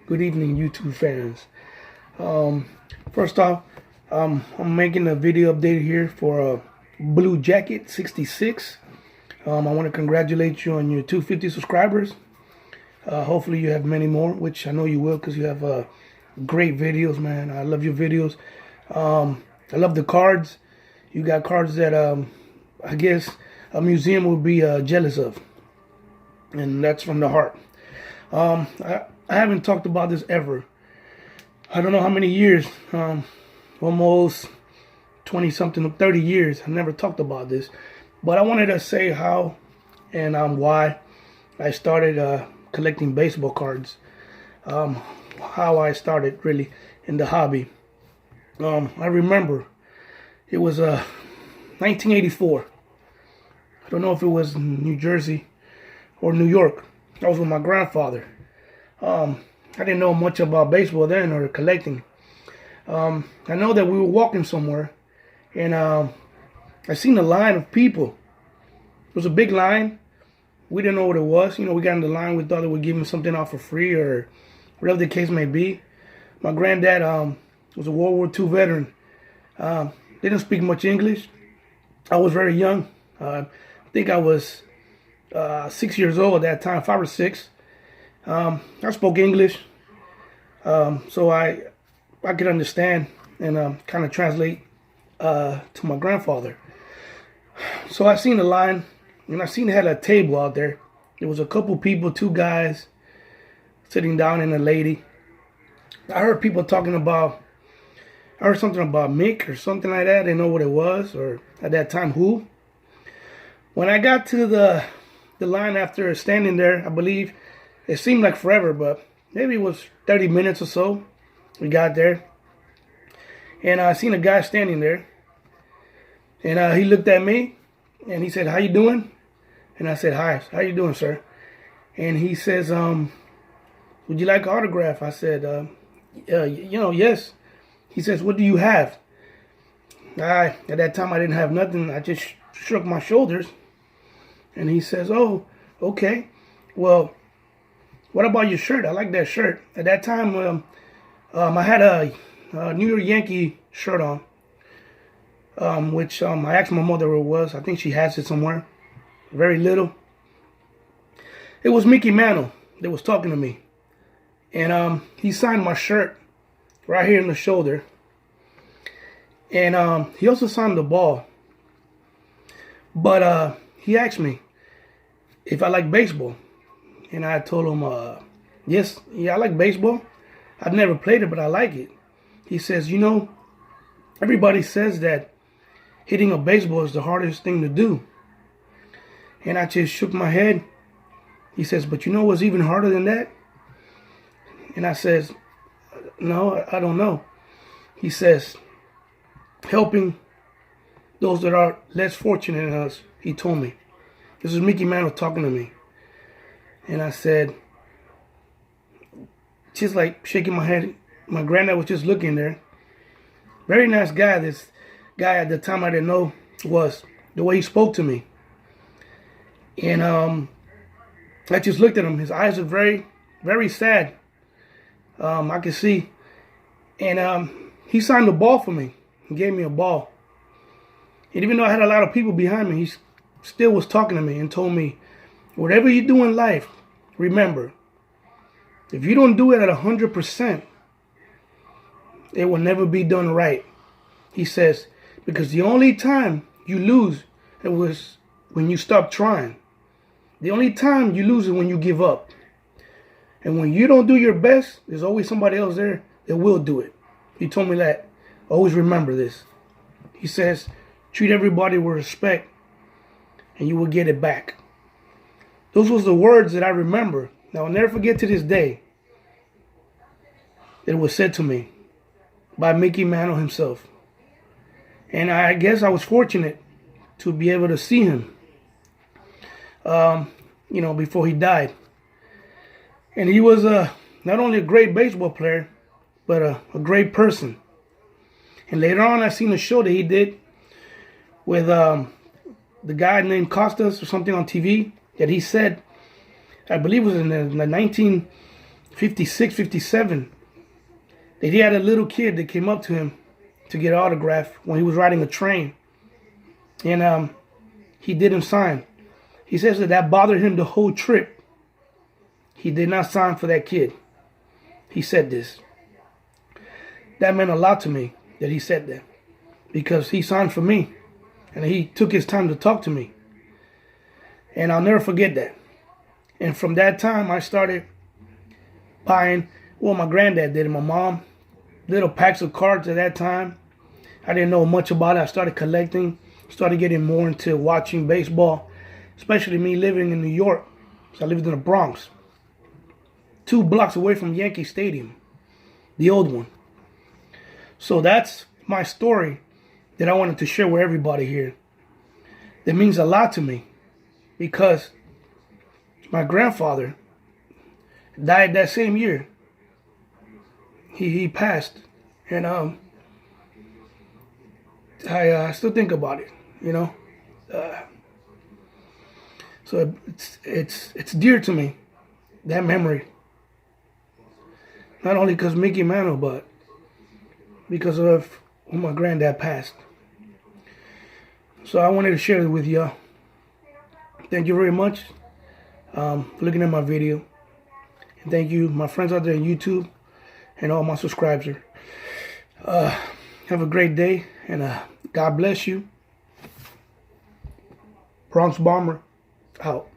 Good evening, YouTube fans. First off, I'm making a video update here for Bluejacket 66. I want to congratulate you on your 250 subscribers. Hopefully you have many more, which I know you will because you have great videos, man. I love your videos. I love the cards. You got cards that I guess a museum would be jealous of. And that's from the heart. I haven't talked about this ever. I don't know how many years, almost 20 something, 30 years. I never talked about this, but I wanted to say how and why I started collecting baseball cards. How I started really in the hobby. I remember it was 1984. I don't know if it was New Jersey or New York. I was with my grandfather. I didn't know much about baseball then or collecting. I know that we were walking somewhere, and I seen a line of people. It was a big line. We didn't know what it was. We got in the line. We thought they were giving something out for free or whatever the case may be. My granddad was a World War II veteran. Didn't speak much English. I was very young. I think I was 6 years old at that time, 5 or 6. I spoke English, so I could understand and kind of translate to my grandfather. So I seen the line, and I seen they had a table out there. There was a couple people, 2 guys sitting down and a lady. I heard people talking about, I heard something about Mick or something like that. I didn't know what it was, or at that time who. When I got to the line after standing there, I believe it seemed like forever, but maybe it was 30 minutes or so. We got there, and I seen a guy standing there, and he looked at me, and he said, "How you doing?" And I said, "Hi, how you doing, sir?" And he says, "Would you like an autograph?" I said, yes." He says, "What do you have?" At that time, I didn't have nothing. I just shook my shoulders, and he says, "Oh, okay. Well, what about your shirt? I like that shirt." At that time, I had a New York Yankee shirt on, which I asked my mother where it was. I think she has it somewhere. Very little. It was Mickey Mantle that was talking to me. And he signed my shirt right here in the shoulder. And he also signed the ball. But he asked me if I like baseball. And I told him, yes, I like baseball. I've never played it, but I like it. He says, everybody says that hitting a baseball is the hardest thing to do. And I just shook my head. He says, "But you know what's even harder than that?" And I says, "No, I don't know." He says, "Helping those that are less fortunate than us," he told me. This is Mickey Mantle talking to me. And I said, just like shaking my head, my granddad was just looking there. Very nice guy. This guy at the time I didn't know was the way he spoke to me. And I just looked at him. His eyes are very, very sad. I could see. And he signed the ball for me. He gave me a ball. And even though I had a lot of people behind me, he still was talking to me and told me, whatever you do in life, remember, if you don't do it at 100%, it will never be done right. He says, because the only time you lose, it was when you stop trying. The only time you lose is when you give up. And when you don't do your best, there's always somebody else there that will do it. He told me that. Always remember this. He says, treat everybody with respect and you will get it back. Those was the words that I remember. Now, I'll never forget to this day that it was said to me by Mickey Mantle himself. And I guess I was fortunate to be able to see him, before he died. And he was not only a great baseball player, but a great person. And later on, I seen a show that he did with the guy named Costas or something on TV that he said, I believe it was in the 56, 57, that he had a little kid that came up to him to get an autograph when he was riding a train. And he didn't sign. He says that bothered him the whole trip. He did not sign for that kid. He said this. That meant a lot to me that he said that, because he signed for me and he took his time to talk to me. And I'll never forget that. And from that time, I started buying, well, my granddad did, and my mom, little packs of cards at that time. I didn't know much about it. I started collecting, started getting more into watching baseball, especially me living in New York. So I lived in the Bronx, 2 blocks away from Yankee Stadium, the old one. So that's my story that I wanted to share with everybody here. That means a lot to me, because my grandfather died that same year. He passed, and I still think about it, you know. So it's dear to me, that memory. Not only because Mickey Mantle, but because of when my granddad passed. So I wanted to share it with y'all. Thank you very much for looking at my video. And thank you, my friends out there on YouTube and all my subscribers. Have a great day, and God bless you. Bronx Bomber out.